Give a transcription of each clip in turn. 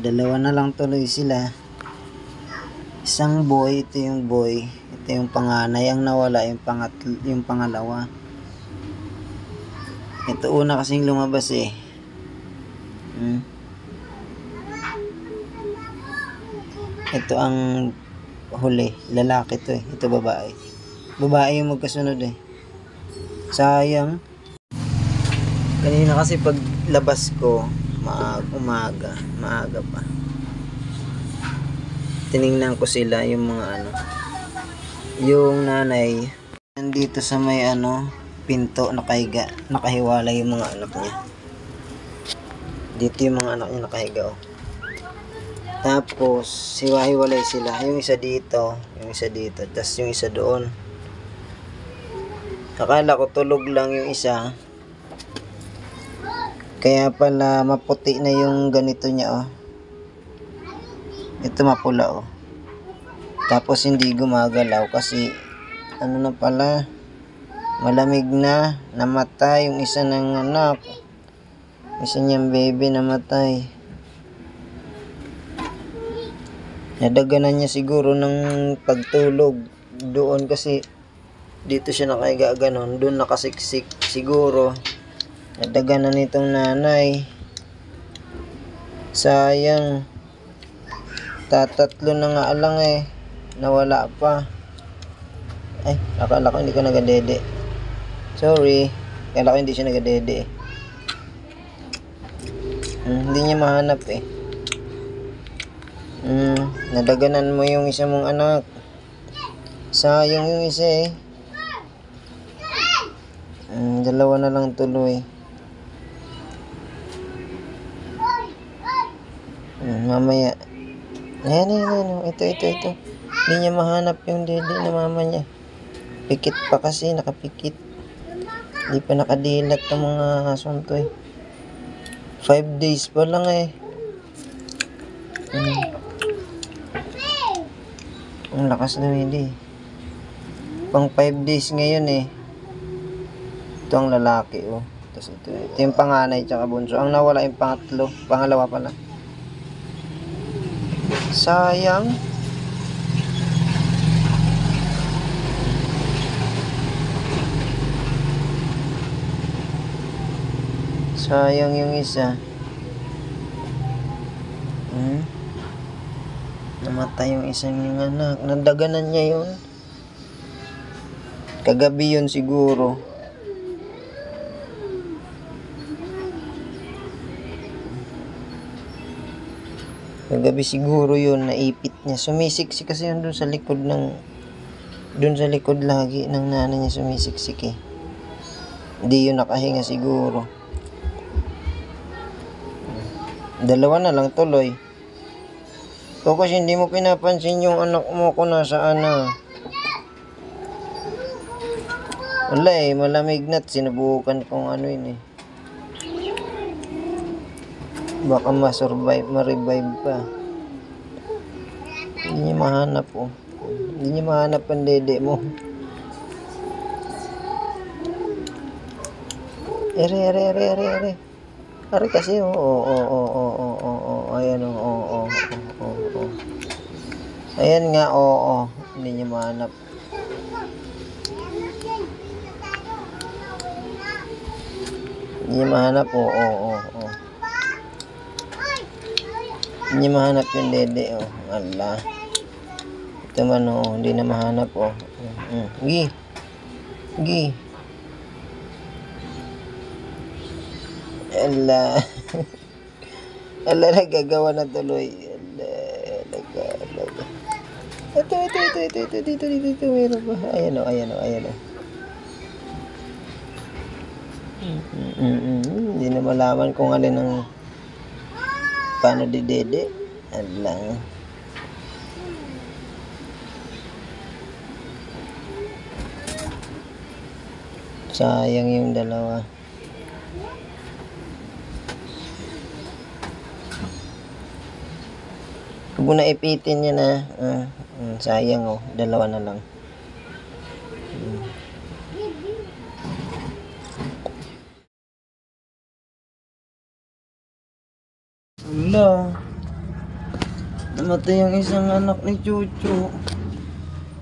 Dalawa na lang tuloy sila. Isang boy, ito yung boy. Ito yung panganay. Ang nawala yung pangalawa. Ito una kasing lumabas eh. Ito ang huli. Lalaki to eh. Ito babae. Babae yung magkasunod eh. Sayang. Kanina kasi pag labas ko, maaga pa. Tiningnan ko sila yung mga yung nanay nandito sa may pinto nakahiga, nakahiwalay yung mga anak niya. Dito yung mga anak niya nakahiga oh. Tapos hiwa-hiwalay sila, yung isa dito, tas yung isa doon. Akala ko tulog lang yung isa. Kaya pala maputi na yung ganito niya oh. Ito mapula oh. Tapos hindi gumagalaw kasi na pala, malamig na, namatay yung isa ng anak. Isa niyang baby namatay. Nadaganan niya siguro ng pagtulog doon kasi dito siya nakahiga ganon, doon nakasiksik siguro. Nadaganan nitong nanay. Sayang. Tatatlo na nga lang eh. Nawala pa. Ay, akala ko hindi ka nagadede. Sorry. Akala ko hindi siya nagadede eh. Hindi niya mahanap eh. Nadaganan mo yung isa mong anak. Sayang yung isa eh. Dalawa na lang tuloy. Mamaya. Ayan. Ito. Hindi niya mahanap yung dede na mama niya. Pikit pa kasi, nakapikit. Hindi pa nakadilat ng mga asunto eh. 5 days pa lang eh. Ang lakas na hindi. Pang 5 days ngayon eh. Ito ang lalaki oh. Tapos ito yung panganay tsaka bunso. Ang nawala yung pangalawa pala. Sayang. Sayang yung isa. Namatay yung isang yung anak. Nadaganan niya yun. Kagabi yun siguro. Kagabi siguro yun, naipit niya. Sumisiksik kasi yun doon sa likod lagi ng nanay niya sumisiksik eh. Hindi yun nakahinga siguro. Dalawa na lang tuloy. So kasi hindi mo pinapansin yung anak mo kung nasaan na. Wala eh, malamig na't sinubukan kong yun eh. Baka ma-revive pa. Hindi niya mahanap oh. Hindi niya mahanap ang dede mo. Ere. Are kasi oh. Ayan oh. Ayan nga oh. Hindi niya mahanap. Hindi niya mahanap oh. Hindi niya mahanap yung dede oh. Ala. Ito man oh, hindi na mahanap oh. Gi. Ala. Ala, nagagawa na tuloy. Ala. Ito. Dito. Meron pa. Ayan o. Hindi na malaman kung alin ang paano didede. Ala. Sayang yung dalawa. Huwag mo na ipitin niya na. Sayang oh. Dalawa na lang. Ala. Namatay ang isang anak ni Chucho.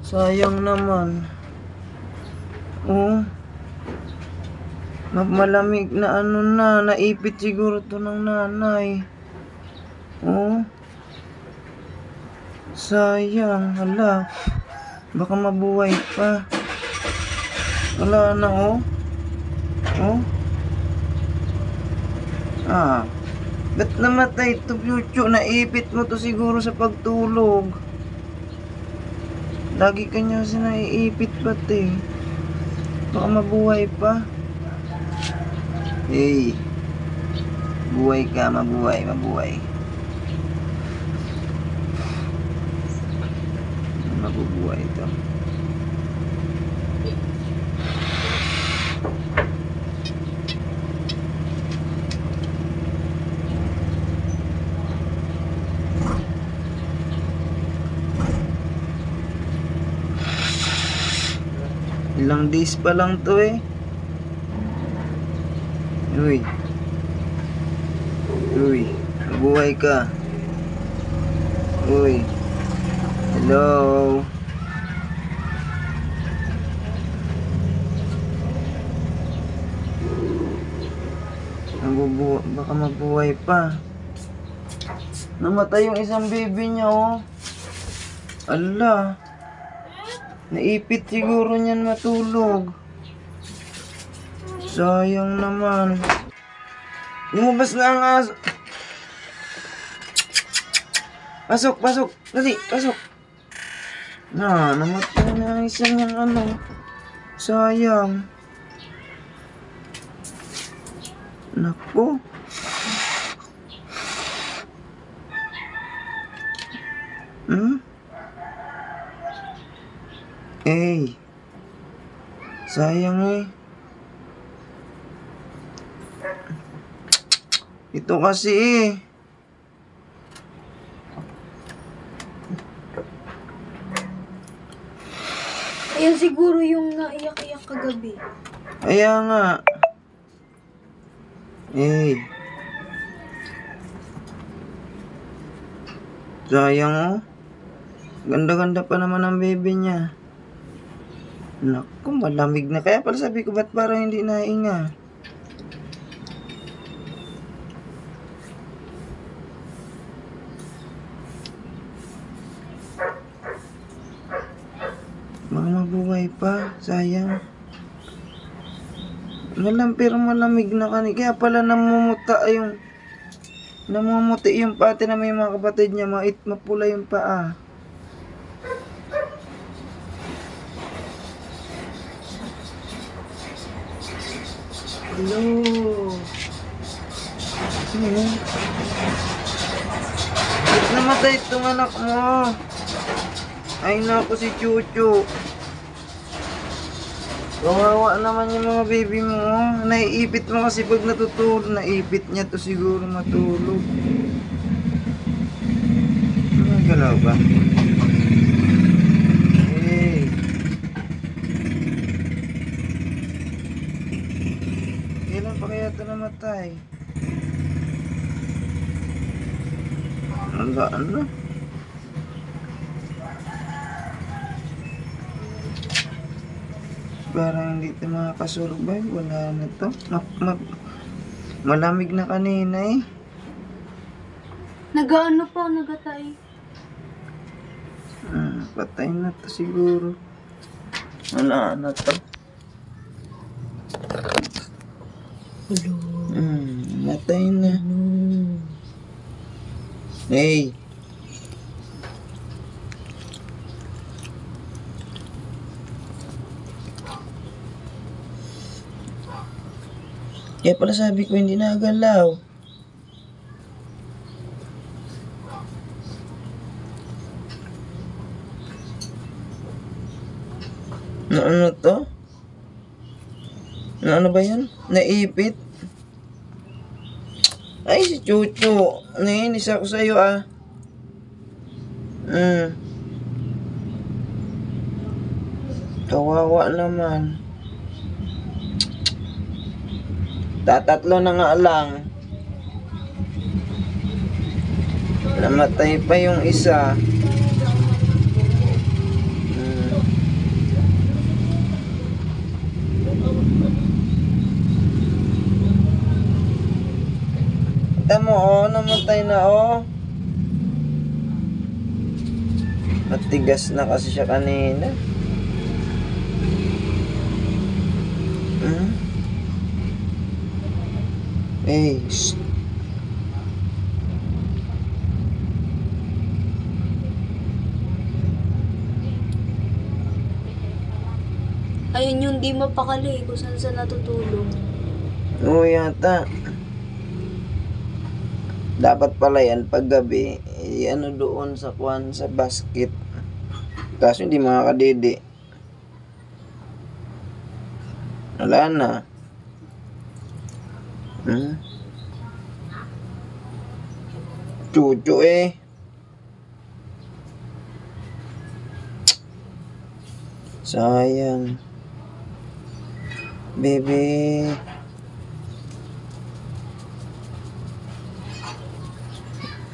Sayang naman. Oh. Malamig na ano na. Naipit siguro to ng nanay. Oh. Sayang. Hala. Baka mabuhay pa. Wala na oh. Oh. Ah. Ba't namatay to, Chucho? Naipit mo to siguro sa pagtulog. Lagi kanya kasi naiipit pati. Baka mabuhay pa. Hey. Buhay ka, mabuhay, mabuhay. Mabubuhay ito. Ilang days pa lang to eh. Uy. Uy. Mabuhay ka. Uy. Hello. Baka mabuhay pa. Namatay yung isang baby niya oh. Ala. Naipit siguro niyan matulog. Sayang naman. Lumabas na ang aso. Pasok, pasok. Dali, pasok. Namatay na ang isang yung ano. Sayang. Naku. Eh. Sayang eh. Ito kasi eh. Ayan siguro yung naiyak-iyak kagabi. Kaya nga. Eh. Sayang oh. Ganda-ganda pa naman ang baby niya. Naku, malamig na. Kaya pala sabi ko, ba't parang hindi nainga? Baka mabuhay pa. Sayang. Pero malamig na kani. Kaya pala namumuti yung pati na may mga kapatid niya. Mapula yung paa. Hello. Ba't namatay itong anak mo? Ay naku si Chucho. Kawawa naman yung mga baby mo. Naiipit mo kasi pag natutulog. Naipit niya to siguro matulog. Galaw ba? Hey. Kailan pa kaya ito namatay? Ano? Parang hindi ito makakasurvive. Wala na to. Malamig na kanina eh. Nagatay. Patay na to siguro. Wala na to. Hello. Matay na. Hey. Kaya pala sabi ko hindi nagalaw. Ano to? Ano ba yan? Naipit? Ay, si Chucho. Nainis ako sa'yo ah. Kawawa naman. Tatatlo na nga lang. Namatay pa yung isa. Tama oh, namatay na oh. Matigas na kasi siya kanina. Hey, shh. Ayun yung di mapakali kung saan sa natutulog. Oo yata. Dapat pala yan pag gabi, ano doon sa kwan sa basket. Kaso hindi makakadidi. Wala na. Chuchu eh. Sayang. Bebe.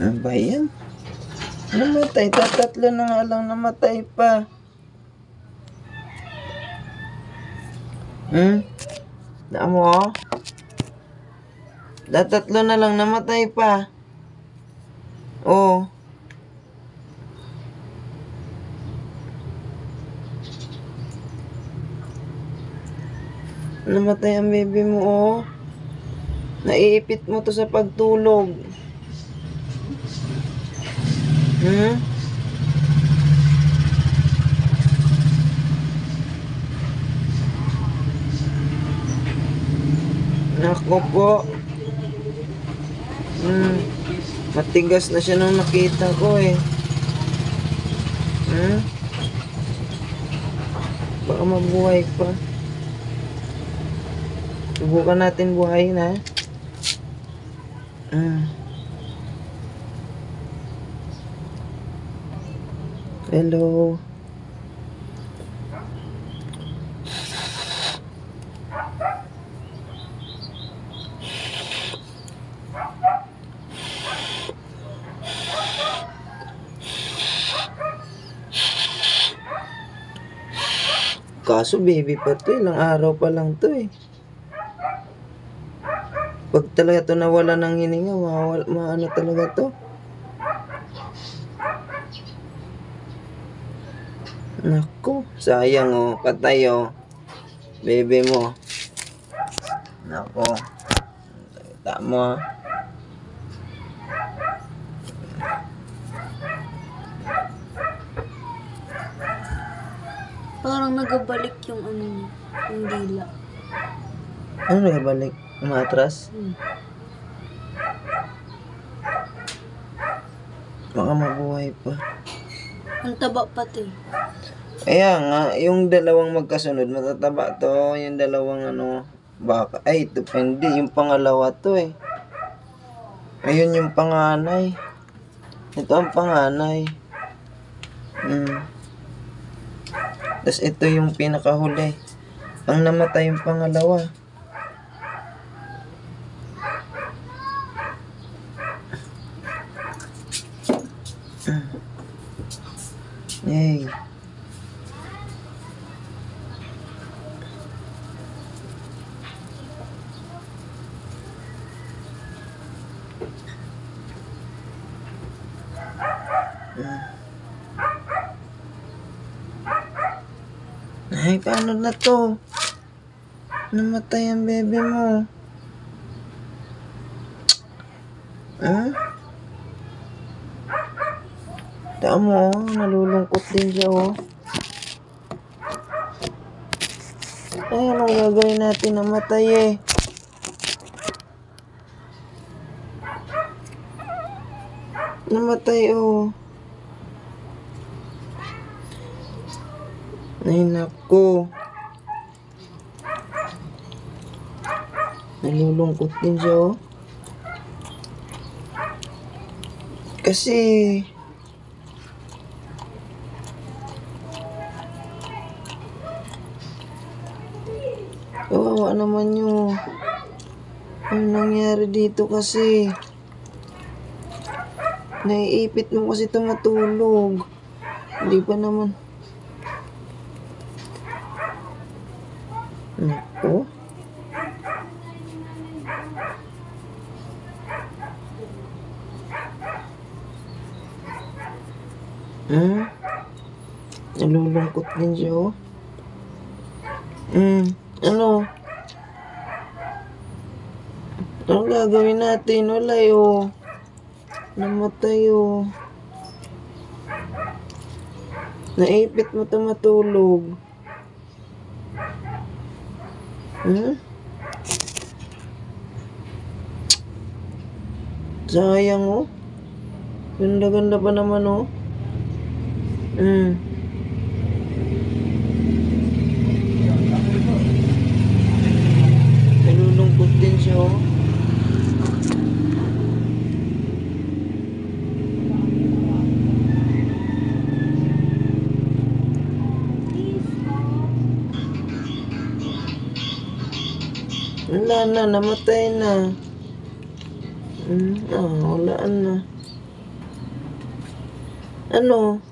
Ano ba yan? Namatay. Tatlo na nga lang namatay pa. Mo? Tatlo na lang namatay pa. Oh. Namatay ang baby mo, oh. Naiipit mo to sa pagtulog. Nako po. Matigas na siya nung nakita ko eh. Baka mabuhay pa. Subukan natin buhayin ha. Hello. Kaso baby pa to, ilang araw pa lang to eh. Pag talaga to nawala ng hininga, maano talaga to. Naku, sayang oh, patay oh. Baby mo. Naku. Tama. Parang nagabalik yung ano niya, yung dila. Ano nagabalik? Umatras? Baka mabuhay pa. Ang taba pati. Kaya nga, yung dalawang magkasunod, matataba to. Yung dalawang ano, baka. Ay, ito hindi. Yung pangalawa to eh. Ayun yung panganay. Ito ang panganay. Tapos ito yung pinakahuli. Ang namatay yung pangalawa. Yay. Ay, paano na to? Namatay ang bebe mo. Tama, nalulungkot din siya, oh. Ay, anong gagawin natin? Namatay eh. Namatay, oh. Ay, naku. Nalulungkot din siya, oh. Kasi kawawa naman yun. Ano nangyari dito kasi? Naiipit mo kasi ito matulog. Hindi pa naman. Nako. Nalulungkot din siya, oh. Ano? Anong gagawin natin? Wala, oh. Namatay, oh. Naipit mo ito matulog. Sayang, oh. Ganda-ganda pa naman, oh. Nalulungkot din siya, oh. Wala na, namatay na. Wala na. Ano?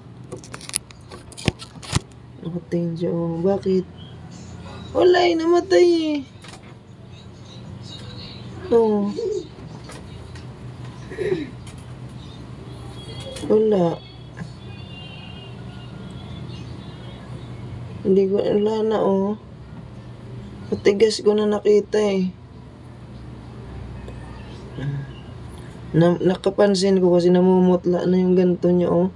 Nakatingin siya, oh. Bakit? Wala eh, namatay eh. Oh. Wala. Hindi ko, wala na, oh. Matigas ko na nakita eh. Nakapansin ko kasi namumutla na yung ganito niya, oh.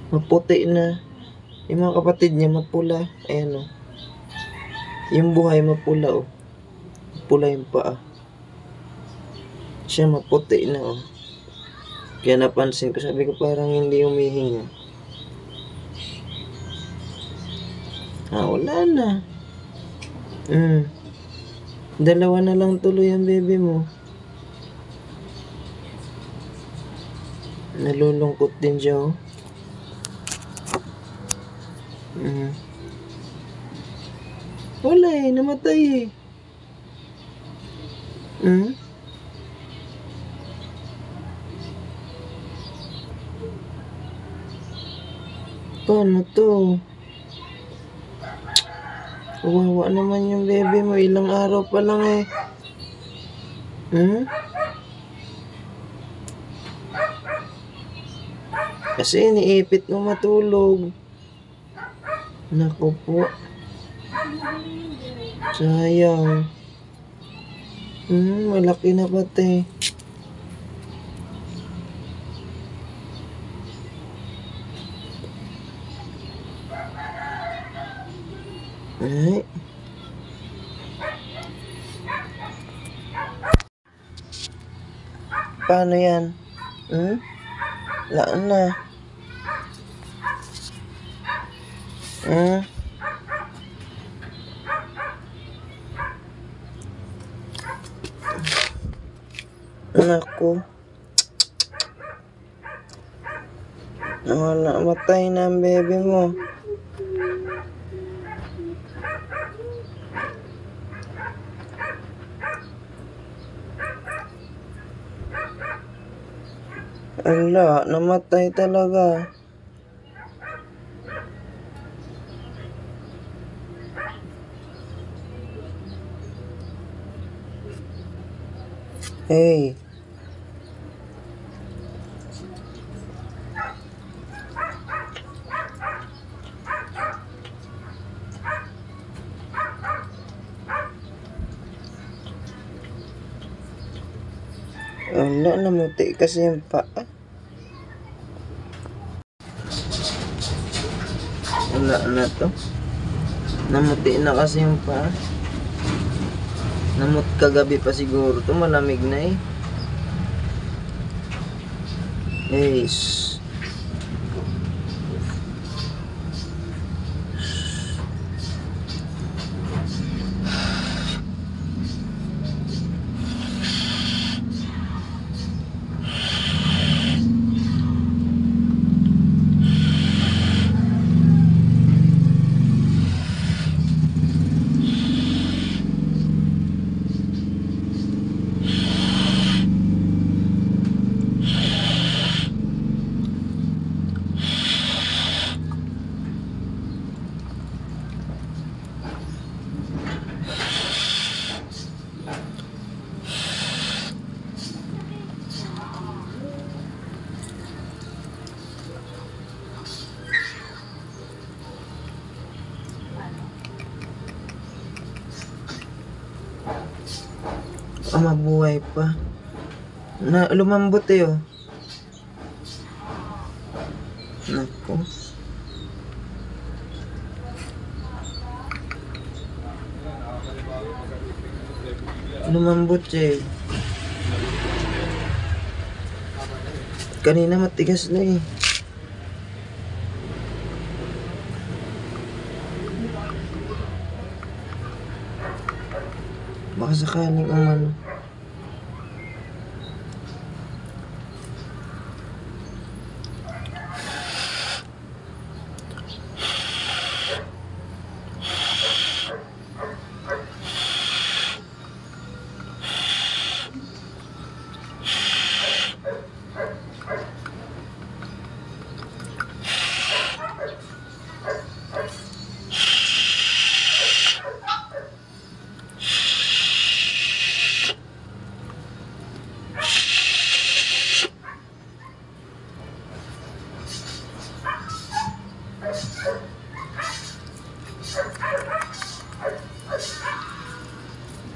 Maputi na. Yung mga kapatid niya mapula. Ayan, oh. Yung buhay mapula, oh. Pula yung paa. Siya maputi na, oh. Kaya napansin ko, sabi ko parang hindi humihinga. Wala na. Dalawa na lang tuloy ang bebe mo. Nalulungkot din siya, oh. Wala eh, namatay eh. Paano to? Wawa naman yung bebe mo. Ilang araw pa lang eh. Kasi iniipit mo matulog. Naku po. Sayang. Malaki na pati. Ay. Paano yan? Laan na. Naku. Wala, matay na ang bebe mo. Ala, namatay talaga. Hey. Wala, namuti kasi yung paa. Wala na to. Namuti na kasi yung paa. Namut kagabi pa siguro to, malamig na eh. Hey. mabuhay pa. Na, lumambot eh oh. Naku. Lumambot siya eh. Kanina matigas na eh. Baka sakaling umano.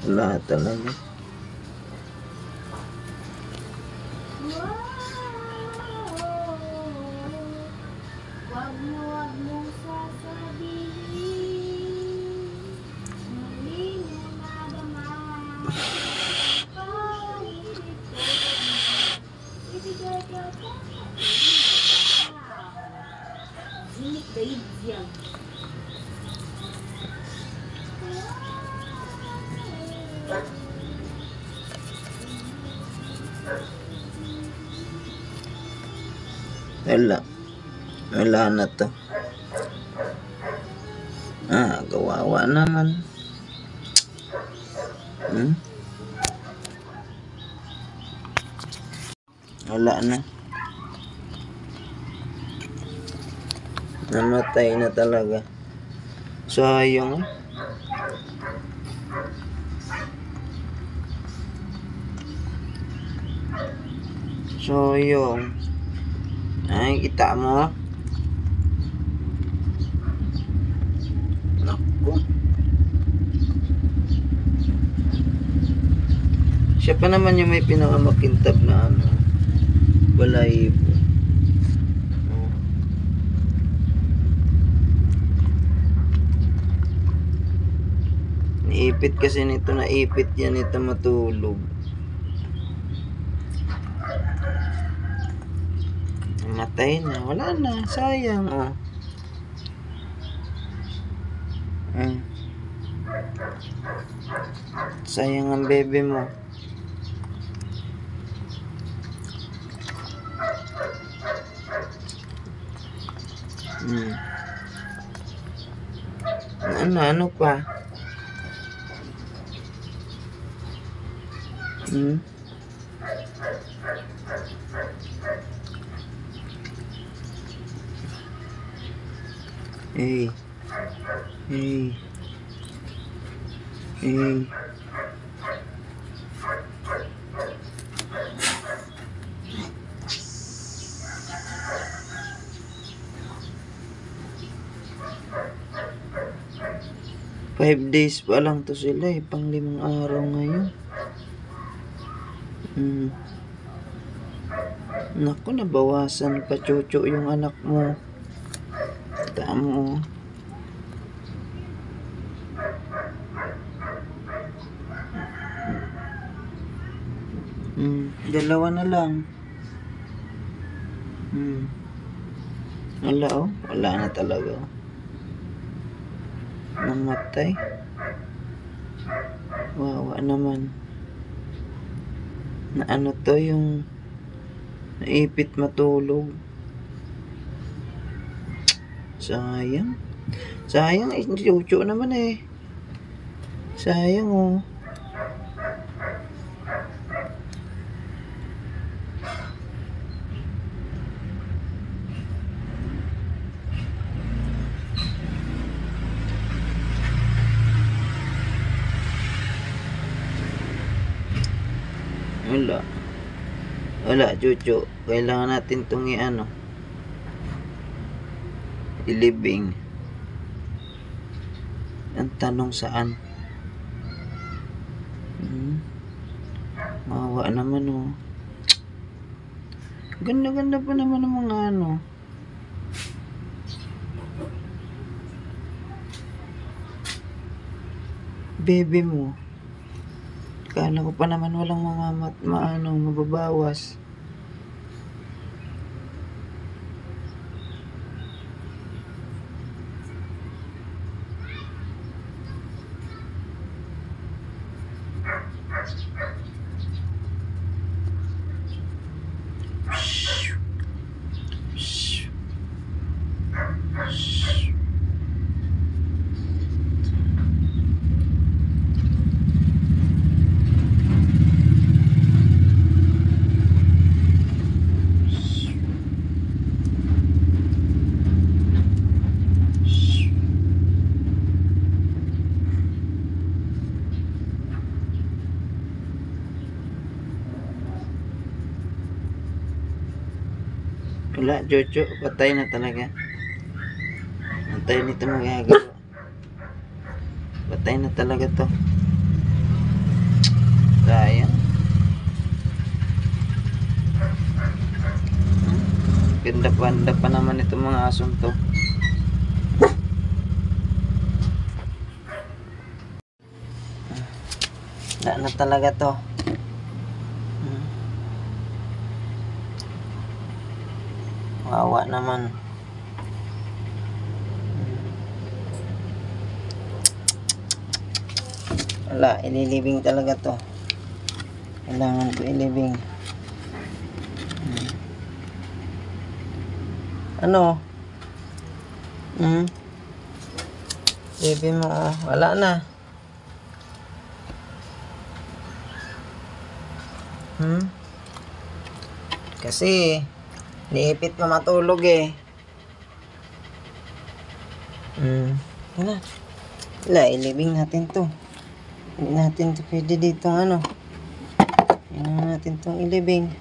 Wala talaga. Wag mo sasabihin, mali mo nadama. Pag-ibig ko, ibigay ka pa. Zinik daig yan. Wala na to. Kawawa naman. Wala na. Namatay na talaga. Sayang. Sayang. Ay, kita mo. Naku. Siya pa naman yung may pinakamakintab na ano, balahibo. Niipit kasi nito, naipit yan ito matulog. Namatay na, wala na, sayang oh. Sayang ang bebe mo. Ano pa? Hey. 5 days pa lang to sila eh, pang 5 araw ngayon. Naku, nabawasan pa Chucho yung anak mo. Tamo. Dalawa na lang. Wala oh, wala na talaga. Namatay. Wawa naman. Na ano to, yung naipit matulog. Sayang. Sayang eh, Chucho naman eh. Sayang oh. Wala Chucho, kailangan natin itong ilibing. Ang tanong saan? Mawa naman oh. Ganda-ganda pa naman ng mga ano. Baby mo. Kala ko pa naman walang mababawas. Wala, Jojo, patay na talaga. Patay nito magagawa. Patay na talaga to. Sayang. Ganda pa naman itong mga asong to. Wala na talaga to. Wawa naman. Wala, ililibing talaga to. Kailangan ko ilibing. Ano? Baby mo, oh. Wala na. Kasi niipit na matulog eh. Wala. Wala, ilibing natin to. Hindi natin to pwede dito ano. Hindi natin tong ilibing.